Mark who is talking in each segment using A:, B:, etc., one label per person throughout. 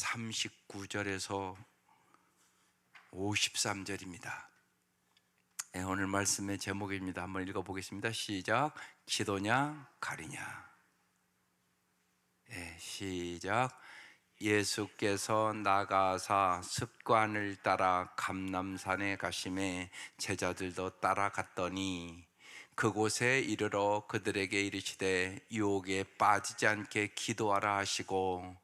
A: 39절에서 53절입니다. 오늘 말씀의 제목입니다. 한번 읽어보겠습니다. 시작. 기도냐 가리냐. 시작. 예수께서 나가사 습관을 따라 감람산에 가심에 제자들도 따라갔더니 그곳에 이르러 그들에게 이르시되 유혹에 빠지지 않게 기도하라 하시고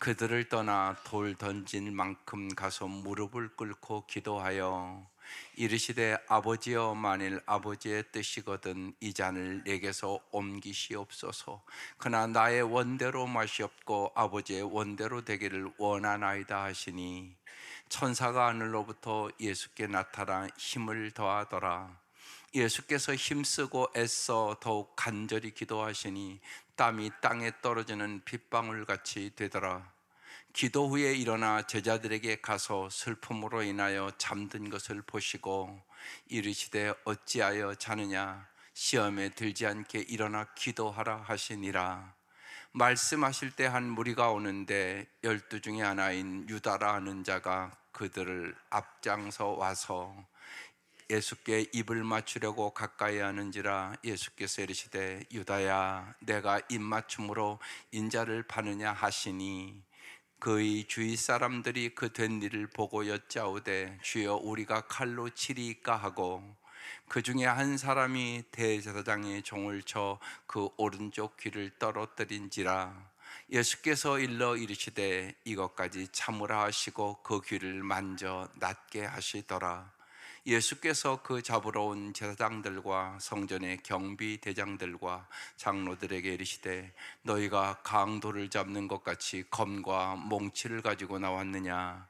A: 그들을 떠나 돌 던질 만큼 가서 무릎을 꿇고 기도하여 이르시되 아버지여, 만일 아버지의 뜻이거든 이 잔을 내게서 옮기시옵소서. 그러나 나의 원대로 마시옵고 아버지의 원대로 되기를 원하나이다 하시니 천사가 하늘로부터 예수께 나타나 힘을 더하더라. 예수께서 힘쓰고 애써 더욱 간절히 기도하시니 땀이 땅에 떨어지는 빗방울같이 되더라. 기도 후에 일어나 제자들에게 가서 슬픔으로 인하여 잠든 것을 보시고 이르시되 어찌하여 자느냐, 시험에 들지 않게 일어나 기도하라 하시니라. 말씀하실 때 한 무리가 오는데 12 중에 하나인 유다라 하는 자가 그들을 앞장서 와서 예수께 입을 맞추려고 가까이 하는지라. 예수께서 이르시되 유다야, 내가 입맞춤으로 인자를 파느냐 하시니 그의 주위 사람들이 그 된 일을 보고 여짜오되 주여, 우리가 칼로 치리이까 하고 그 중에 한 사람이 대제사장의 종을 쳐 그 오른쪽 귀를 떨어뜨린지라. 예수께서 일러 이르시되 이것까지 참으라 하시고 그 귀를 만져 낫게 하시더라. 예수께서 그 잡으러 온 제사장들과 성전의 경비 대장들과 장로들에게 이르시되 너희가 강도를 잡는 것 같이 검과 몽치를 가지고 나왔느냐?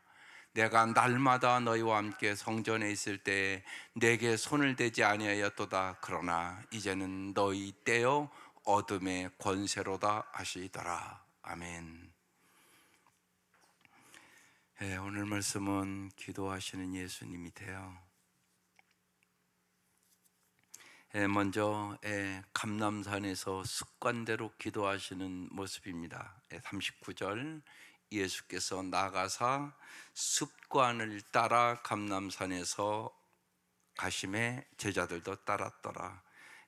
A: 내가 날마다 너희와 함께 성전에 있을 때에 내게 손을 대지 아니하였도다. 그러나 이제는 너희 때요 어둠의 권세로다 하시더라. 아멘. 오늘 말씀은 기도하시는 예수님이 돼요. 먼저 감람산에서 습관대로 기도하시는 모습입니다. 39절, 예수께서 나가사 습관을 따라 감람산에서 가심에 제자들도 따랐더라.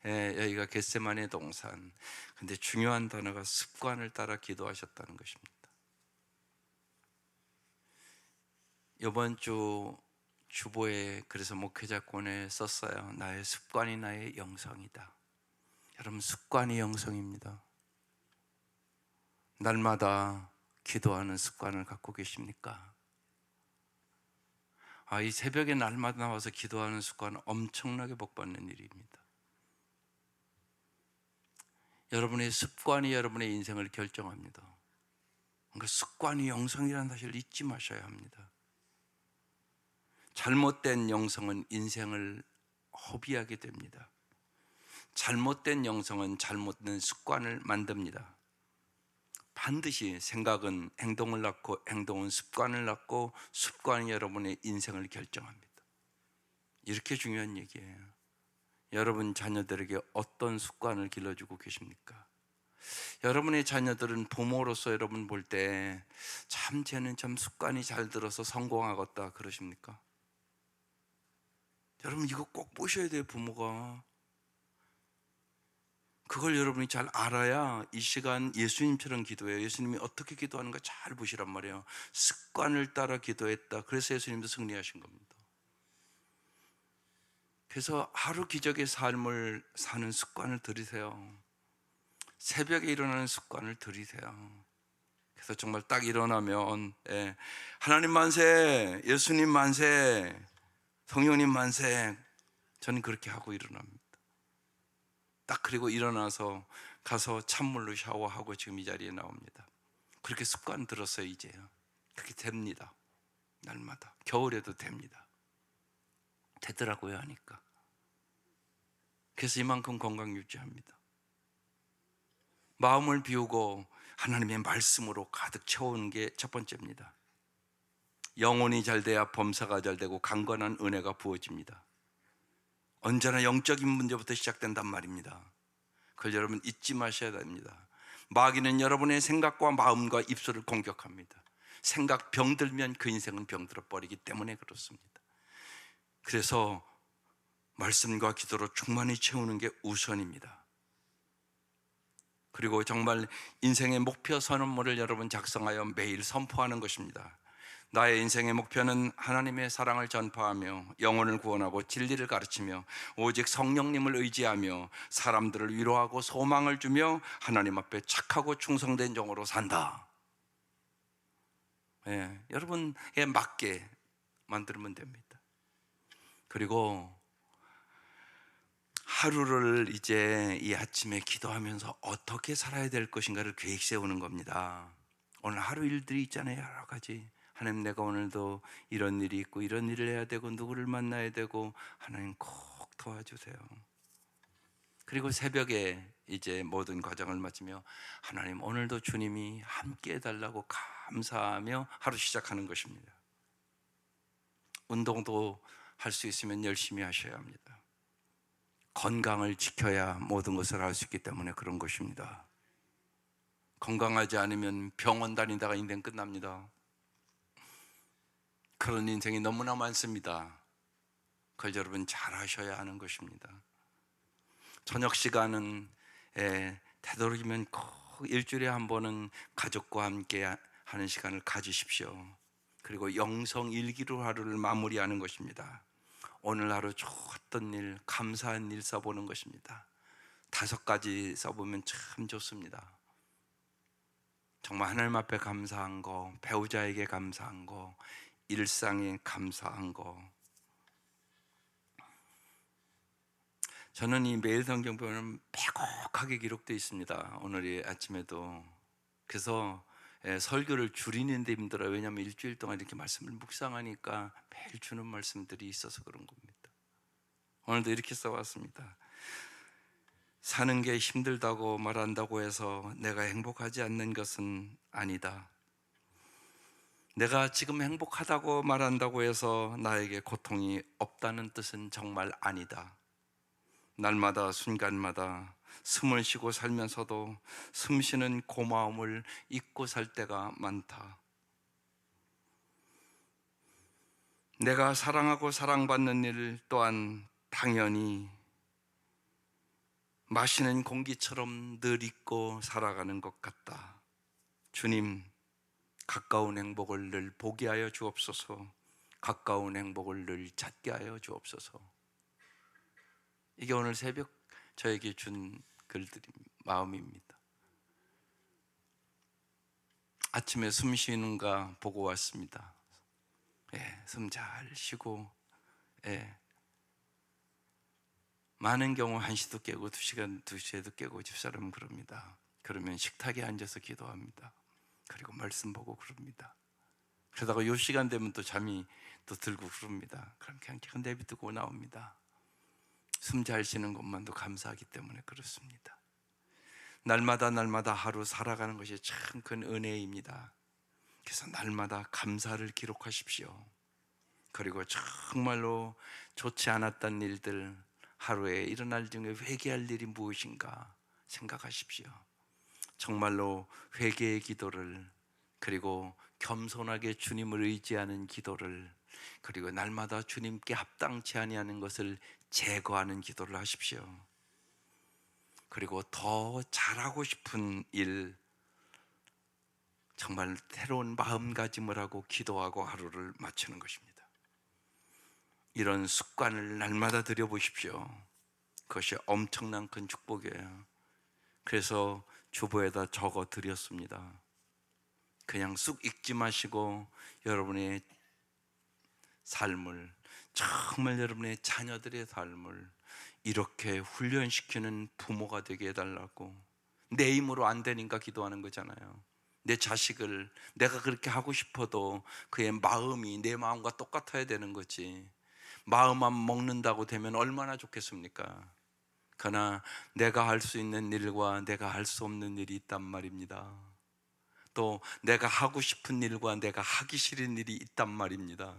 A: 여기가 겟세마네 동산. 근데 중요한 단어가 습관을 따라 기도하셨다는 것입니다. 이번 주 주보에 그래서 목회자권에 썼어요. 나의 습관이 나의 영성이다. 여러분, 습관이 영성입니다. 날마다 기도하는 습관을 갖고 계십니까? 이 새벽에 날마다 나와서 기도하는 습관은 엄청나게 복받는 일입니다. 여러분의 습관이 여러분의 인생을 결정합니다. 그러니까 습관이 영성이라는 사실을 잊지 마셔야 합니다. 잘못된 영성은 인생을 허비하게 됩니다. 잘못된 영성은 잘못된 습관을 만듭니다. 반드시 생각은 행동을 낳고 행동은 습관을 낳고 습관이 여러분의 인생을 결정합니다. 이렇게 중요한 얘기예요. 여러분 자녀들에게 어떤 습관을 길러주고 계십니까? 여러분의 자녀들은 부모로서 여러분 볼 때 참 쟤는 참 습관이 잘 들어서 성공하겠다 그러십니까? 여러분 이거 꼭 보셔야 돼요. 부모가 그걸 여러분이 잘 알아야 이 시간 예수님처럼 기도해요. 예수님이 어떻게 기도하는가 잘 보시란 말이에요. 습관을 따라 기도했다. 그래서 예수님도 승리하신 겁니다. 그래서 하루 기적의 삶을 사는 습관을 들이세요. 새벽에 일어나는 습관을 들이세요. 그래서 정말 딱 일어나면 하나님 만세, 예수님 만세, 성령님 만세. 저는 그렇게 하고 일어납니다. 딱 그리고 일어나서 가서 찬물로 샤워하고 지금 이 자리에 나옵니다. 그렇게 습관 들었어요. 이제요. 그렇게 됩니다. 날마다. 겨울에도 됩니다. 되더라고요 하니까. 그래서 이만큼 건강 유지합니다. 마음을 비우고 하나님의 말씀으로 가득 채우는 게 첫 번째입니다. 영혼이 잘 돼야 범사가 잘 되고 강건한 은혜가 부어집니다. 언제나 영적인 문제부터 시작된단 말입니다. 그걸 여러분 잊지 마셔야 됩니다. 마귀는 여러분의 생각과 마음과 입술을 공격합니다. 생각 병들면 그 인생은 병들어 버리기 때문에 그렇습니다. 그래서 말씀과 기도로 충만히 채우는 게 우선입니다. 그리고 정말 인생의 목표 선언문을 여러분 작성하여 매일 선포하는 것입니다. 나의 인생의 목표는 하나님의 사랑을 전파하며 영혼을 구원하고 진리를 가르치며 오직 성령님을 의지하며 사람들을 위로하고 소망을 주며 하나님 앞에 착하고 충성된 종으로 산다. 여러분에 맞게 만들면 됩니다. 그리고 하루를 이제 이 아침에 기도하면서 어떻게 살아야 될 것인가를 계획 세우는 겁니다. 오늘 하루 일들이 있잖아요. 여러 가지. 하나님, 내가 오늘도 이런 일이 있고 이런 일을 해야 되고 누구를 만나야 되고, 하나님 꼭 도와주세요. 그리고 새벽에 이제 모든 과정을 마치며 하나님, 오늘도 주님이 함께 해달라고 감사하며 하루 시작하는 것입니다. 운동도 할 수 있으면 열심히 하셔야 합니다. 건강을 지켜야 모든 것을 할 수 있기 때문에 그런 것입니다. 건강하지 않으면 병원 다니다가 인생 끝납니다. 그런 인생이 너무나 많습니다. 그걸 여러분 잘 하셔야 하는 것입니다. 저녁 시간은 되도록이면 꼭 일주일에 한 번은 가족과 함께 하는 시간을 가지십시오. 그리고 영성 일기로 하루를 마무리하는 것입니다. 오늘 하루 좋았던 일, 감사한 일 써보는 것입니다. 5가지 써보면 참 좋습니다. 정말 하나님 앞에 감사한 거, 배우자에게 감사한 거, 일상에 감사한 거. 저는 이 매일 성경 보면 빼곡하게 기록되어 있습니다. 오늘 이 아침에도. 그래서 설교를 줄이는 데 힘들어요. 왜냐하면 일주일 동안 이렇게 말씀을 묵상하니까 매일 주는 말씀들이 있어서 그런 겁니다. 오늘도 이렇게 써왔습니다. 사는 게 힘들다고 말한다고 해서 내가 행복하지 않는 것은 아니다. 내가 지금 행복하다고 말한다고 해서 나에게 고통이 없다는 뜻은 정말 아니다. 날마다 순간마다 숨을 쉬고 살면서도 숨 쉬는 고마움을 잊고 살 때가 많다. 내가 사랑하고 사랑받는 일 또한 당연히 마시는 공기처럼 늘 잊고 살아가는 것 같다. 주님, 가까운 행복을 늘 보게 하여 주옵소서. 가까운 행복을 늘 찾게 하여 주옵소서. 이게 오늘 새벽 저에게 준 글들이 마음입니다. 아침에 숨 쉬는가 보고 왔습니다. 숨 잘 쉬고, 많은 경우 1시도 깨고 2시간, 2시에도 깨고 집사람은 그럽니다. 그러면 식탁에 앉아서 기도합니다. 그리고 말씀 보고 그럽니다. 그러다가 요 시간 되면 또 잠이 또 들고 그럽니다. 그럼 그냥 내비두고 나옵니다. 숨 잘 쉬는 것만도 감사하기 때문에 그렇습니다. 날마다 날마다 하루 살아가는 것이 참 큰 은혜입니다. 그래서 날마다 감사를 기록하십시오. 그리고 정말로 좋지 않았던 일들, 하루에 일어날 중에 회개할 일이 무엇인가 생각하십시오. 정말로 회개의 기도를, 그리고 겸손하게 주님을 의지하는 기도를, 그리고 날마다 주님께 합당치 아니하는 것을 제거하는 기도를 하십시오. 그리고 더 잘하고 싶은 일, 정말 새로운 마음가짐을 하고 기도하고 하루를 마치는 것입니다. 이런 습관을 날마다 들여보십시오. 그것이 엄청난 큰 축복이에요. 그래서 주보에다 적어 드렸습니다. 그냥 쑥 읽지 마시고 여러분의 삶을, 정말 여러분의 자녀들의 삶을 이렇게 훈련시키는 부모가 되게 해달라고. 내 힘으로 안 되니까 기도하는 거잖아요. 내 자식을 내가 그렇게 하고 싶어도 그의 마음이 내 마음과 똑같아야 되는 거지. 마음만 먹는다고 되면 얼마나 좋겠습니까? 그러나 내가 할 수 있는 일과 내가 할 수 없는 일이 있단 말입니다. 또 내가 하고 싶은 일과 내가 하기 싫은 일이 있단 말입니다.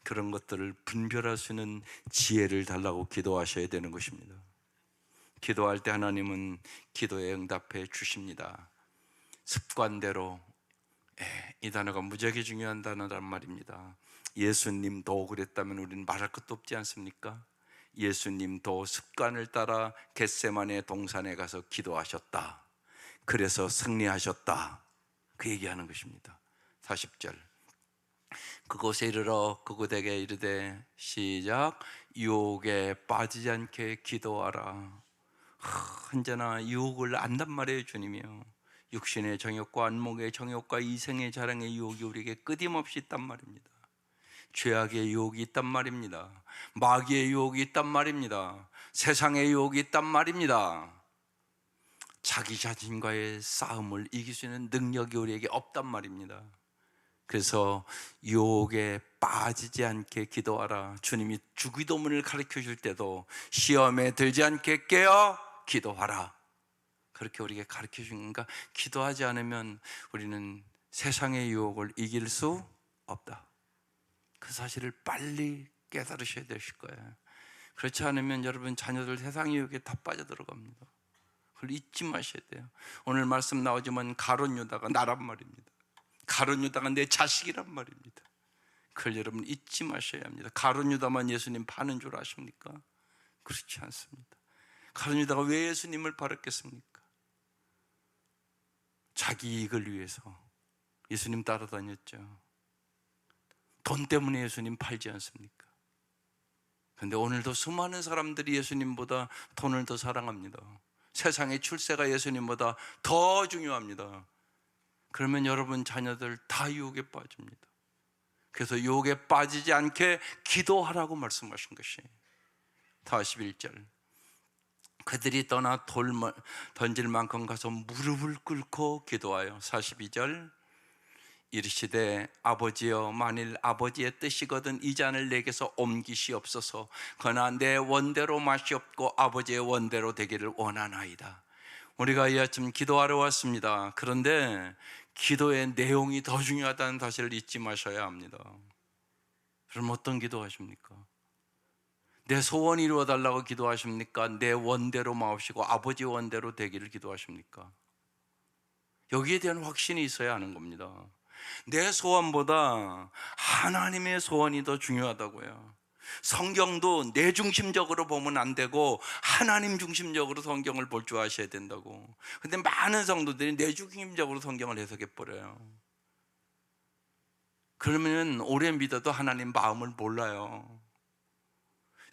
A: 그런 것들을 분별할 수 있는 지혜를 달라고 기도하셔야 되는 것입니다. 기도할 때 하나님은 기도에 응답해 주십니다. 습관대로 이 단어가 무지하게 중요한 단어란 말입니다. 예수님도 그랬다면 우리는 말할 것도 없지 않습니까? 예수님도 습관을 따라 겟세마네 동산에 가서 기도하셨다. 그래서 승리하셨다. 그 얘기하는 것입니다. 40절. 그곳에 이르러 그곳에게 이르되 시작 유혹에 빠지지 않게 기도하라. 언제나 유혹을 안단 말이에요, 주님이요. 육신의 정욕과 안목의 정욕과 이생의 자랑의 유혹이 우리에게 끊임없이 있단 말입니다. 죄악의 유혹이 있단 말입니다. 마귀의 유혹이 있단 말입니다. 세상의 유혹이 있단 말입니다. 자기 자신과의 싸움을 이길 수 있는 능력이 우리에게 없단 말입니다. 그래서 유혹에 빠지지 않게 기도하라. 주님이 주기도문을 가르쳐 줄 때도 시험에 들지 않게 깨어 기도하라. 그렇게 우리에게 가르쳐 주니까 기도하지 않으면 우리는 세상의 유혹을 이길 수 없다. 그 사실을 빨리 깨달으셔야 되실 거예요. 그렇지 않으면 여러분 자녀들 세상의 유혹에 다 빠져들어갑니다. 그걸 잊지 마셔야 돼요. 오늘 말씀 나오지만 가룟 유다가 나란 말입니다. 가룟 유다가 내 자식이란 말입니다. 그걸 여러분 잊지 마셔야 합니다. 가룟 유다만 예수님 파는 줄 아십니까? 그렇지 않습니다. 가룟 유다가 왜 예수님을 팔았겠습니까? 자기 이익을 위해서 예수님 따라다녔죠. 돈 때문에 예수님 팔지 않습니까? 그런데 오늘도 수많은 사람들이 예수님보다 돈을 더 사랑합니다. 세상의 출세가 예수님보다 더 중요합니다. 그러면 여러분 자녀들 다 유혹에 빠집니다. 그래서 유혹에 빠지지 않게 기도하라고 말씀하신 것이 41절. 그들이 떠나 돌 던질 만큼 가서 무릎을 꿇고 기도하여 42절. 이르시되 아버지여 만일 아버지의 뜻이거든 이 잔을 내게서 옮기시옵소서. 그러나 내 원대로 마시옵고 아버지의 원대로 되기를 원하나이다. 우리가 이 아침 기도하러 왔습니다. 그런데 기도의 내용이 더 중요하다는 사실을 잊지 마셔야 합니다. 그럼 어떤 기도하십니까? 내 소원 이루어달라고 기도하십니까? 내 원대로 마옵시고 아버지 원대로 되기를 기도하십니까? 여기에 대한 확신이 있어야 하는 겁니다. 내 소원보다 하나님의 소원이 더 중요하다고요. 성경도 내 중심적으로 보면 안 되고 하나님 중심적으로 성경을 볼 줄 아셔야 된다고. 근데 많은 성도들이 내 중심적으로 성경을 해석해 버려요. 그러면 오래 믿어도 하나님 마음을 몰라요.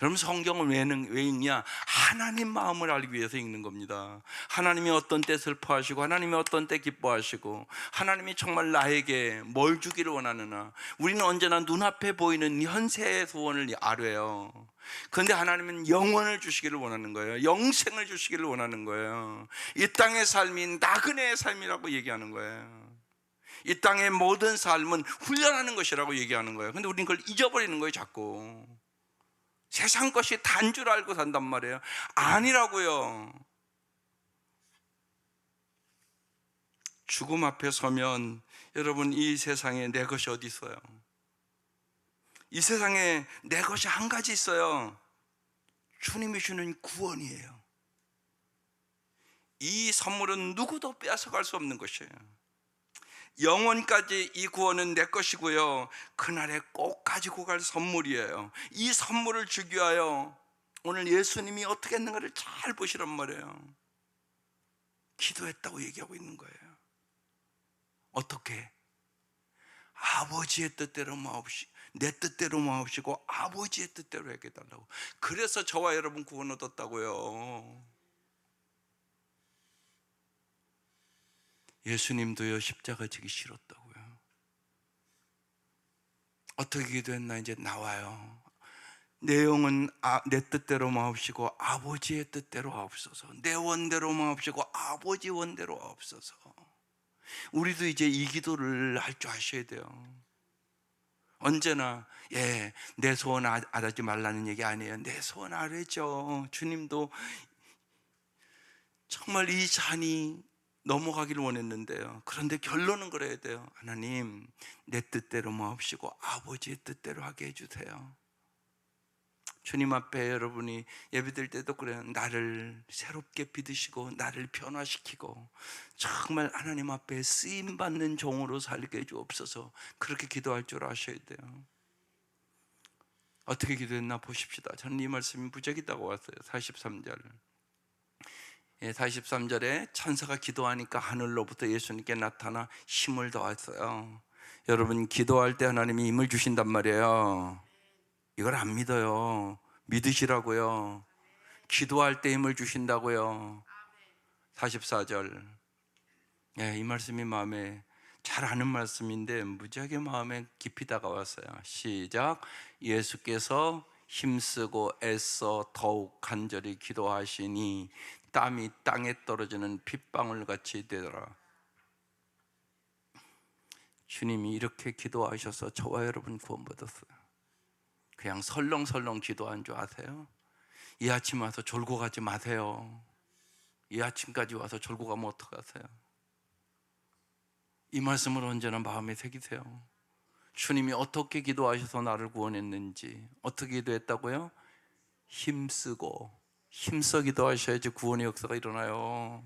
A: 여러분 성경을 왜 읽냐? 하나님 마음을 알기 위해서 읽는 겁니다. 하나님이 어떤 때 슬퍼하시고 하나님이 어떤 때 기뻐하시고 하나님이 정말 나에게 뭘 주기를 원하느냐. 우리는 언제나 눈앞에 보이는 현세의 소원을 아뢰요. 그런데 하나님은 영원을 주시기를 원하는 거예요. 영생을 주시기를 원하는 거예요. 이 땅의 삶이 나그네의 삶이라고 얘기하는 거예요. 이 땅의 모든 삶은 훈련하는 것이라고 얘기하는 거예요. 그런데 우리는 그걸 잊어버리는 거예요, 자꾸. 세상 것이 단 줄 알고 산단 말이에요. 아니라고요. 죽음 앞에 서면 여러분 이 세상에 내 것이 어디 있어요? 이 세상에 내 것이 한 가지 있어요. 주님이 주는 구원이에요. 이 선물은 누구도 빼앗아갈 수 없는 것이에요. 영원까지 이 구원은 내 것이고요. 그날에 꼭 가지고 갈 선물이에요. 이 선물을 주기 위하여 오늘 예수님이 어떻게 했는가를 잘 보시란 말이에요. 기도했다고 얘기하고 있는 거예요. 어떻게? 아버지의 뜻대로 마옵시고 내 뜻대로 마옵시고 아버지의 뜻대로 해달라고. 그래서 저와 여러분 구원 얻었다고요. 예수님도요 십자가 지기 싫었다고요. 어떻게 기도했나? 이제 나와요. 내 영은 내 뜻대로 마옵시고 아버지의 뜻대로 하옵소서. 내 원대로 마옵시고 아버지 원대로 하옵소서. 우리도 이제 이 기도를 할 줄 아셔야 돼요. 언제나 내 소원 아뢰지 말라는 얘기 아니에요. 내 소원 아뢰죠. 주님도 정말 이 잔이 넘어가기를 원했는데요. 그런데 결론은 그래야 돼요. 하나님 내 뜻대로 마옵시고 아버지의 뜻대로 하게 해주세요. 주님 앞에 여러분이 예배드릴 때도 그래요. 나를 새롭게 빚으시고 나를 변화시키고 정말 하나님 앞에 쓰임받는 종으로 살게 해주옵소서. 그렇게 기도할 줄 아셔야 돼요. 어떻게 기도했나 보십시다. 저는 이 말씀이 무적이다고 왔어요. 43절. 43절에 천사가 기도하니까 하늘로부터 예수님께 나타나 힘을 더했어요. 여러분, 기도할 때 하나님이 힘을 주신단 말이에요. 이걸 안 믿어요. 믿으시라고요. 기도할 때 힘을 주신다고요. 44절. 이 말씀이 마음에 잘 아는 말씀인데 무지하게 마음에 깊이 다가왔어요. 시작. 예수께서 힘쓰고 애써 더욱 간절히 기도하시니 땀이 땅에 떨어지는 핏방울같이 되더라. 주님이 이렇게 기도하셔서 저와 여러분 구원받았어요. 그냥 설렁설렁 기도한 줄 아세요? 이 아침 와서 졸고 가지 마세요. 이 아침까지 와서 졸고 가면 어떡하세요? 이 말씀을 언제나 마음에 새기세요. 주님이 어떻게 기도하셔서 나를 구원했는지. 어떻게 기도했다고요? 힘써 기도하셔야지 구원의 역사가 일어나요.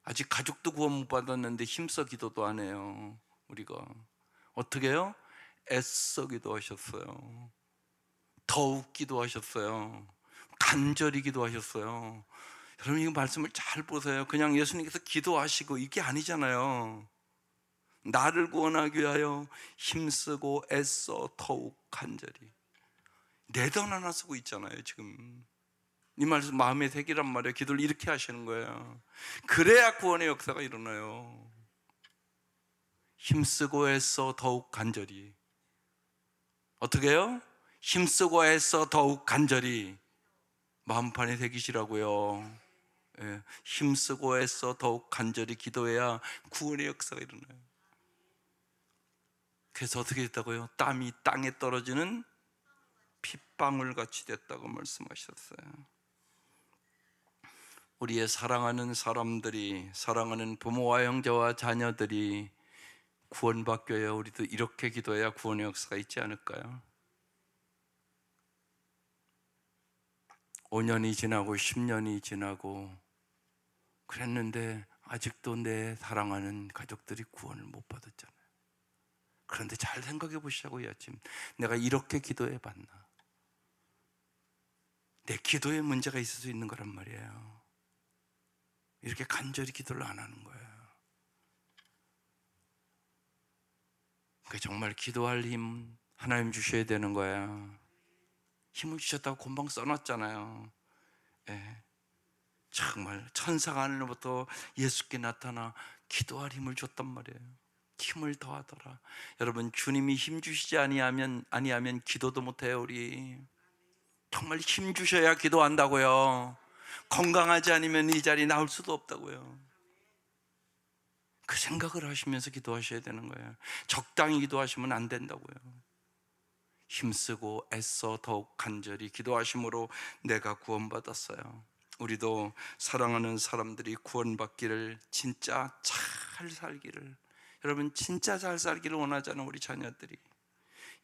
A: 아직 가족도 구원 못 받았는데 힘써 기도도 안 해요. 우리가 어떻게 해요? 애써 기도하셨어요. 더욱 기도하셨어요. 간절히 기도하셨어요. 여러분, 이 말씀을 잘 보세요. 그냥 예수님께서 기도하시고 이게 아니잖아요. 나를 구원하기 위하여 힘쓰고 애써 더욱 간절히. 네 단 하나 쓰고 있잖아요. 지금 이 말씀 마음에 새기란 말이에요. 기도를 이렇게 하시는 거예요. 그래야 구원의 역사가 일어나요. 힘쓰고 애써 더욱 간절히. 어떻게 해요? 힘쓰고 애써 더욱 간절히. 마음판에 새기시라고요. 힘쓰고 애써 더욱 간절히 기도해야 구원의 역사가 일어나요. 그래서 어떻게 됐다고요? 땀이 땅에 떨어지는 핏방울 같이 됐다고 말씀하셨어요. 우리의 사랑하는 사람들이, 사랑하는 부모와 형제와 자녀들이 구원받겨야 우리도 이렇게 기도해야 구원의 역사가 있지 않을까요? 5년이 지나고 10년이 지나고 그랬는데 아직도 내 사랑하는 가족들이 구원을 못 받았잖아요. 그런데 잘 생각해 보시자고요. 지금 내가 이렇게 기도해 봤나? 내 기도에 문제가 있을 수 있는 거란 말이에요. 이렇게 간절히 기도를 안 하는 거예요. 그러니까 정말 기도할 힘 하나님 주셔야 되는 거야. 힘을 주셨다고 금방 써놨잖아요. 정말 천사가 하늘로부터 예수께 나타나 기도할 힘을 줬단 말이에요. 힘을 더하더라. 여러분, 주님이 힘 주시지 아니하면 기도도 못해요. 우리 정말 힘 주셔야 기도한다고요. 건강하지 않으면 이 자리에 나올 수도 없다고요. 그 생각을 하시면서 기도하셔야 되는 거예요. 적당히 기도하시면 안 된다고요. 힘쓰고 애써 더욱 간절히 기도하심으로 내가 구원받았어요. 우리도 사랑하는 사람들이 구원받기를, 진짜 잘 살기를, 여러분 진짜 잘 살기를 원하잖아요. 우리 자녀들이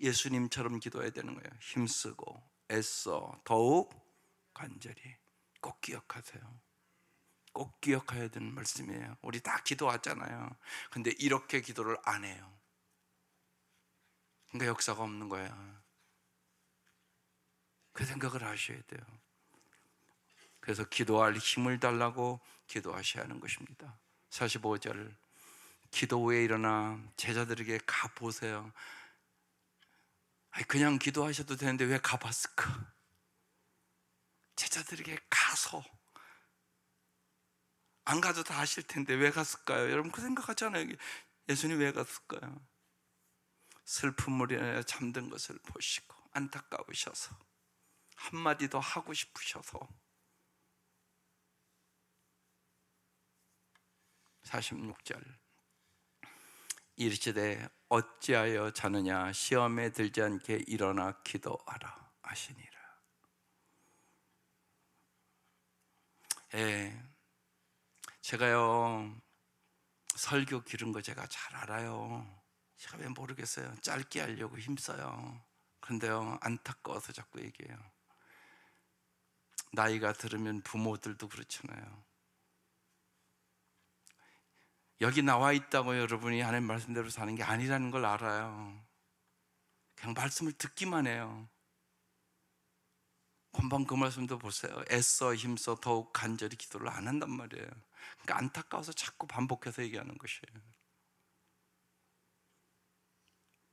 A: 예수님처럼 기도해야 되는 거예요. 힘쓰고 애써 더욱 간절히. 꼭 기억하세요. 꼭 기억해야 되는 말씀이에요. 우리 다 기도하잖아요. 근데 이렇게 기도를 안 해요. 그러니까 역사가 없는 거야. 그 생각을 하셔야 돼요. 그래서 기도할 힘을 달라고 기도하셔야 하는 것입니다. 45절. 기도 후에 일어나 제자들에게 가보세요. 그냥 기도하셔도 되는데 왜 가봤을까? 제자들에게 가서, 안 가도 다 아실 텐데 왜 갔을까요? 여러분 그 생각하잖아요. 예수님 왜 갔을까요? 슬픔으로 인하여 잠든 것을 보시고 안타까우셔서, 한마디 더 하고 싶으셔서. 46절. 이르시되 어찌하여 자느냐, 시험에 들지 않게 일어나 기도하라 하시니라. 제가요 설교 기른 거 제가 잘 알아요. 제가 왜 모르겠어요. 짧게 하려고 힘써요. 그런데요, 안타까워서 자꾸 얘기해요. 나이가 들으면 부모들도 그렇잖아요. 여기 나와 있다고 여러분이 하나님 말씀대로 사는 게 아니라는 걸 알아요. 그냥 말씀을 듣기만 해요. 금방 그 말씀도 보세요. 애써 힘써 더욱 간절히 기도를 안 한단 말이에요. 그러니까 안타까워서 자꾸 반복해서 얘기하는 것이에요.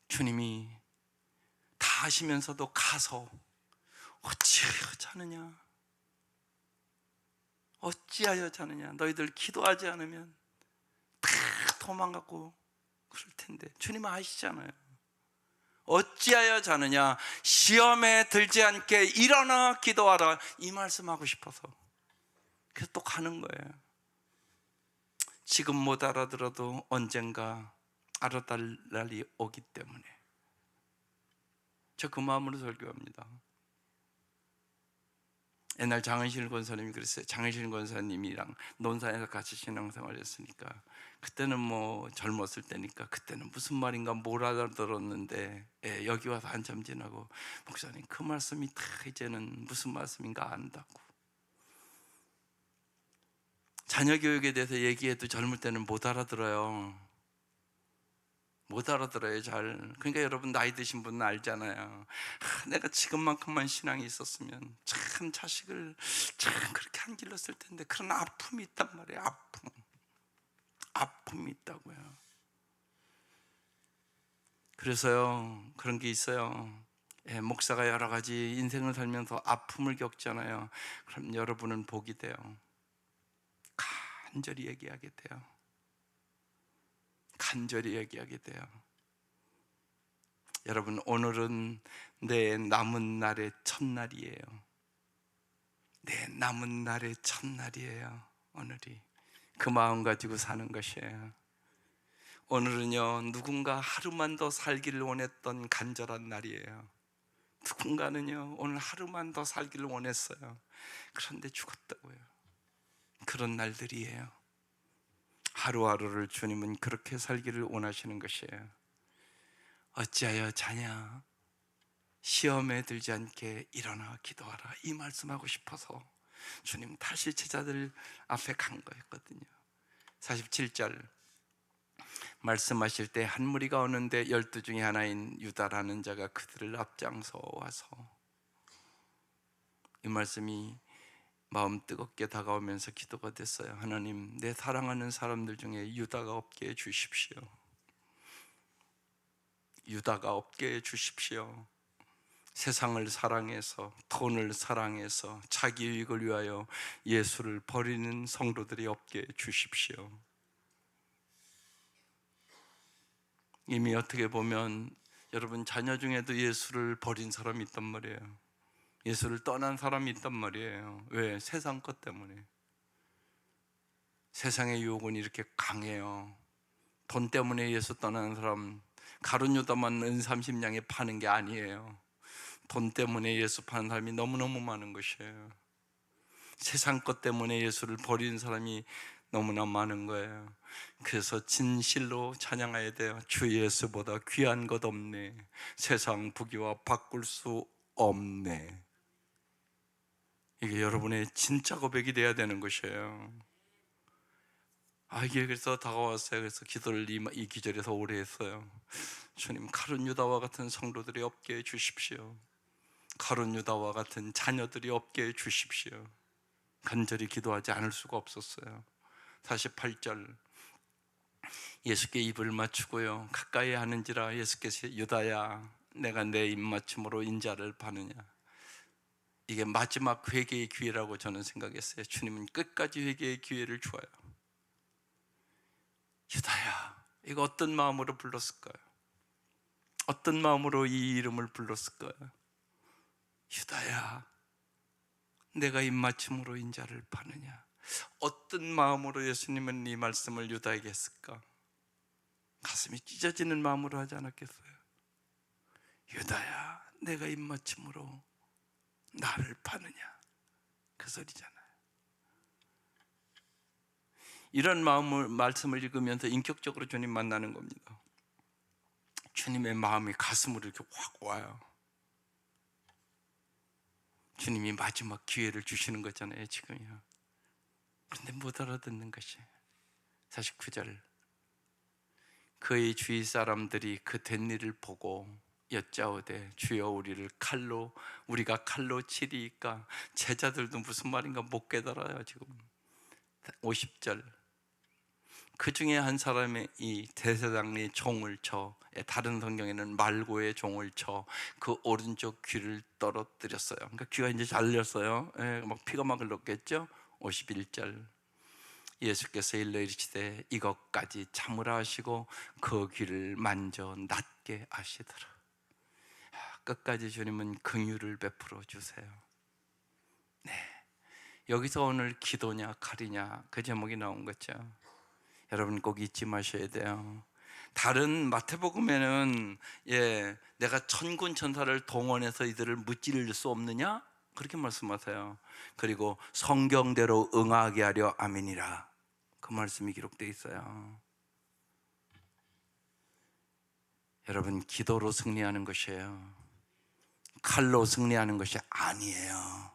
A: 주님이 다 하시면서도 가서 어찌하여 자느냐, 어찌하여 자느냐, 너희들 기도하지 않으면 다 도망가고 그럴 텐데 주님은 아시잖아요. 어찌하여 자느냐, 시험에 들지 않게 일어나 기도하라, 이 말씀하고 싶어서 그래서 또 가는 거예요. 지금 못 알아들어도 언젠가 알아들 날이 오기 때문에 저 그 마음으로 설교합니다. 옛날 장은실 권사님이 그랬어요. 장은실 권사님이랑 논산에서 같이 신앙생활을 했으니까, 그때는 뭐 젊었을 때니까 그때는 무슨 말인가 못 알아들었는데, 여기 와서 한참 지나고 목사님 그 말씀이 다 이제는 무슨 말씀인가 안다고. 자녀 교육에 대해서 얘기해도 젊을 때는 못 알아들어요. 못 알아들어요 잘. 그러니까 여러분 나이 드신 분은 알잖아요. 내가 지금만큼만 신앙이 있었으면 참 자식을 참 그렇게 안 길렀을 텐데. 그런 아픔이 있단 말이에요. 아픔이 있다고요. 그래서요 그런 게 있어요. 목사가 여러 가지 인생을 살면서 아픔을 겪잖아요. 그럼 여러분은 복이 돼요. 간절히 얘기하게 돼요. 간절히 얘기하게 돼요. 여러분, 오늘은 내 남은 날의 첫날이에요. 내 남은 날의 첫날이에요. 오늘이 그 마음 가지고 사는 것이에요. 오늘은요, 누군가 하루만 더 살기를 원했던 간절한 날이에요. 누군가는요, 오늘 하루만 더 살기를 원했어요. 그런데 죽었다고요. 그런 날들이에요. 하루하루를 주님은 그렇게 살기를 원하시는 것이에요. 어찌하여 자냐, 시험에 들지 않게 일어나 기도하라, 이 말씀하고 싶어서 주님 다시 제자들 앞에 간 거였거든요. 47절 말씀하실 때 한 무리가 오는데 12 중에 하나인 유다라는 자가 그들을 앞장서 와서, 이 말씀이 마음 뜨겁게 다가오면서 기도가 됐어요. 하나님, 내 사랑하는 사람들 중에 유다가 없게 해주십시오. 유다가 없게 해주십시오. 세상을 사랑해서, 돈을 사랑해서 자기 이익을 위하여 예수를 버리는 성도들이 없게 해주십시오. 이미 어떻게 보면 여러분 자녀 중에도 예수를 버린 사람이 있단 말이에요. 예수를 떠난 사람이 있단 말이에요. 왜? 세상 것 때문에. 세상의 유혹은 이렇게 강해요. 돈 때문에 예수 떠나는 사람, 가룟 유다만 은 30냥에 파는 게 아니에요. 돈 때문에 예수 파는 사람이 너무너무 많은 것이에요. 세상 것 때문에 예수를 버리는 사람이 너무나 많은 거예요. 그래서 진실로 찬양해야 돼요. 주 예수보다 귀한 것 없네. 세상 부귀와 바꿀 수 없네. 이게 여러분의 진짜 고백이 돼야 되는 것이에요. 이게 그래서 다가왔어요. 그래서 기도를 이 기절에서 오래 했어요. 주님, 가룟 유다와 같은 성도들이 없게 해주십시오. 가룟 유다와 같은 자녀들이 없게 해주십시오. 간절히 기도하지 않을 수가 없었어요. 48절 예수께 입을 맞추고요, 가까이 하는지라 예수께서 유다야, 내가 내 입맞춤으로 인자를 파느냐. 이게 마지막 회개의 기회라고 저는 생각했어요. 주님은 끝까지 회개의 기회를 주어요. 유다야, 이거 어떤 마음으로 불렀을까요? 어떤 마음으로 이 이름을 불렀을까요? 유다야, 내가 입맞춤으로 인자를 파느냐. 어떤 마음으로 예수님은 이 말씀을 유다에게 했을까? 가슴이 찢어지는 마음으로 하지 않았겠어요? 유다야, 내가 입맞춤으로 나를 파느냐, 그 소리잖아요. 이런 마음을 말씀을 읽으면서 인격적으로 주님 만나는 겁니다. 주님의 마음이 가슴으로 이렇게 확 와요. 주님이 마지막 기회를 주시는 거잖아요, 지금요. 그런데 못 알아듣는 것이 49절. 그의 주위 사람들이 그 된 일을 보고 여짜오되 주여 우리가 칼로 치리이까. 제자들도 무슨 말인가 못 깨달아요 지금. 50절. 그 중에 한 사람이 이 대제사장의 종을 쳐, 다른 성경에는 말고의 종을 쳐 그 오른쪽 귀를 떨어뜨렸어요. 그러니까 귀가 이제 잘렸어요. 막 피가 막 흘렀겠죠. 51절. 예수께서 일러 이르시되 이것까지 참으라 하시고 그 귀를 만져 낫게 하시더라. 끝까지 주님은 긍휼을 베풀어 주세요. 네, 여기서 오늘 기도냐 칼이냐 그 제목이 나온 거죠. 여러분 꼭 잊지 마셔야 돼요. 다른 마태복음에는 내가 천군 천사를 동원해서 이들을 무찌를 수 없느냐 그렇게 말씀하세요. 그리고 성경대로 응하게 하려 아멘이라 그 말씀이 기록되어 있어요. 여러분 기도로 승리하는 것이에요. 칼로 승리하는 것이 아니에요.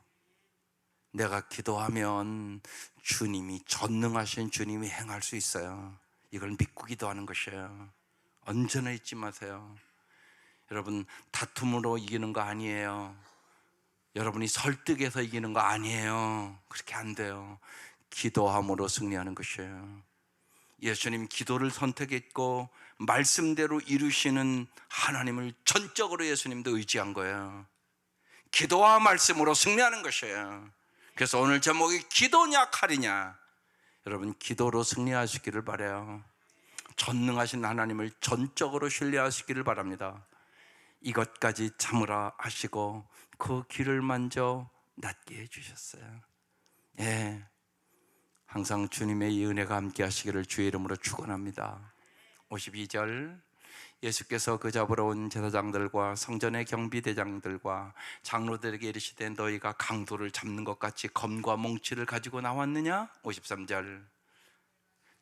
A: 내가 기도하면 주님이, 전능하신 주님이 행할 수 있어요. 이걸 믿고 기도하는 것이에요. 언제나 잊지 마세요. 여러분 다툼으로 이기는 거 아니에요. 여러분이 설득해서 이기는 거 아니에요. 그렇게 안 돼요. 기도함으로 승리하는 것이에요. 예수님 기도를 선택했고 말씀대로 이루시는 하나님을 전적으로 예수님도 의지한 거예요. 기도와 말씀으로 승리하는 것이에요. 그래서 오늘 제목이 기도냐 칼이냐. 여러분 기도로 승리하시기를 바라요. 전능하신 하나님을 전적으로 신뢰하시기를 바랍니다. 이것까지 참으라 하시고 그 귀를 만져 낫게 해주셨어요. 항상 주님의 이 은혜가 함께 하시기를 주의 이름으로 축원합니다. 52절. 예수께서 그 잡으러 온 제사장들과 성전의 경비대장들과 장로들에게 이르시되 너희가 강도를 잡는 것 같이 검과 몽치를 가지고 나왔느냐? 53절.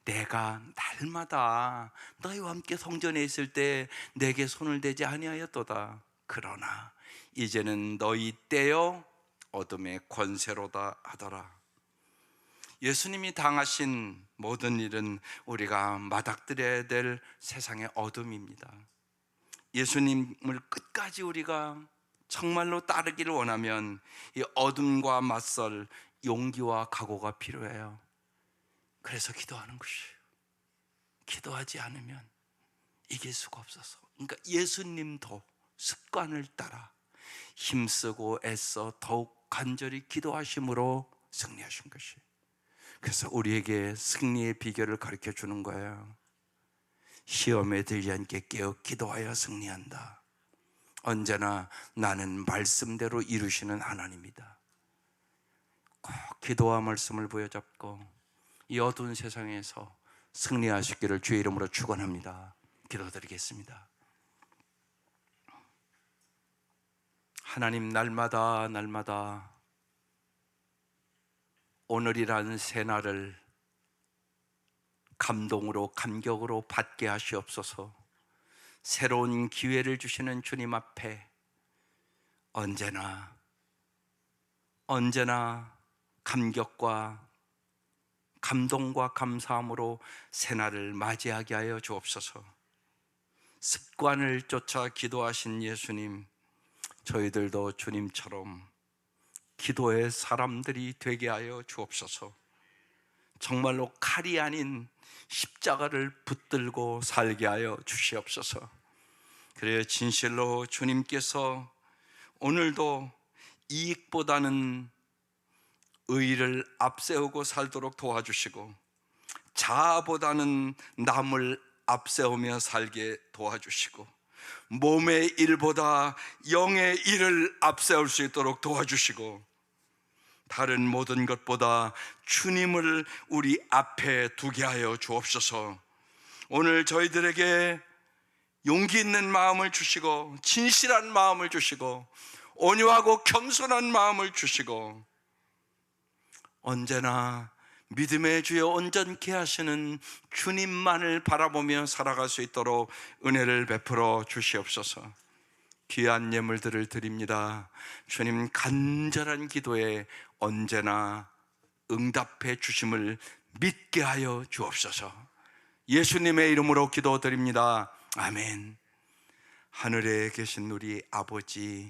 A: 내가 날마다 너희와 함께 성전에 있을 때 내게 손을 대지 아니하였도다. 그러나 이제는 너희 때요 어둠의 권세로다 하더라. 예수님이 당하신 모든 일은 우리가 맞닥뜨려야 될 세상의 어둠입니다. 예수님을 끝까지 우리가 정말로 따르기를 원하면 이 어둠과 맞설 용기와 각오가 필요해요. 그래서 기도하는 것이에요. 기도하지 않으면 이길 수가 없어서. 그러니까 예수님도 습관을 따라 힘쓰고 애써 더욱 간절히 기도하심으로 승리하신 것이에요. 그래서 우리에게 승리의 비결을 가르쳐 주는 거예요. 시험에 들지 않게 깨어 기도하여 승리한다. 언제나 나는 말씀대로 이루시는 하나님이다. 꼭 기도와 말씀을 부여잡고 이 어두운 세상에서 승리하시기를 주의 이름으로 축원합니다. 기도드리겠습니다. 하나님, 날마다 오늘이라는 새날을 감동으로 감격으로 받게 하시옵소서. 새로운 기회를 주시는 주님 앞에 언제나 감격과 감동과 감사함으로 새날을 맞이하게 하여 주옵소서. 습관을 쫓아 기도하신 예수님, 저희들도 주님처럼 기도의 사람들이 되게 하여 주옵소서. 정말로 칼이 아닌 십자가를 붙들고 살게 하여 주시옵소서. 그래야 진실로 주님께서 오늘도 이익보다는 의를 앞세우고 살도록 도와주시고 자아보다는 남을 앞세우며 살게 도와주시고 몸의 일보다 영의 일을 앞세울 수 있도록 도와주시고 다른 모든 것보다 주님을 우리 앞에 두게 하여 주옵소서. 오늘 저희들에게 용기 있는 마음을 주시고 진실한 마음을 주시고 온유하고 겸손한 마음을 주시고 언제나 믿음의 주여 온전케 하시는 주님만을 바라보며 살아갈 수 있도록 은혜를 베풀어 주시옵소서. 귀한 예물들을 드립니다. 주님, 간절한 기도에 언제나 응답해 주심을 믿게 하여 주옵소서. 예수님의 이름으로 기도드립니다. 아멘. 하늘에 계신 우리 아버지,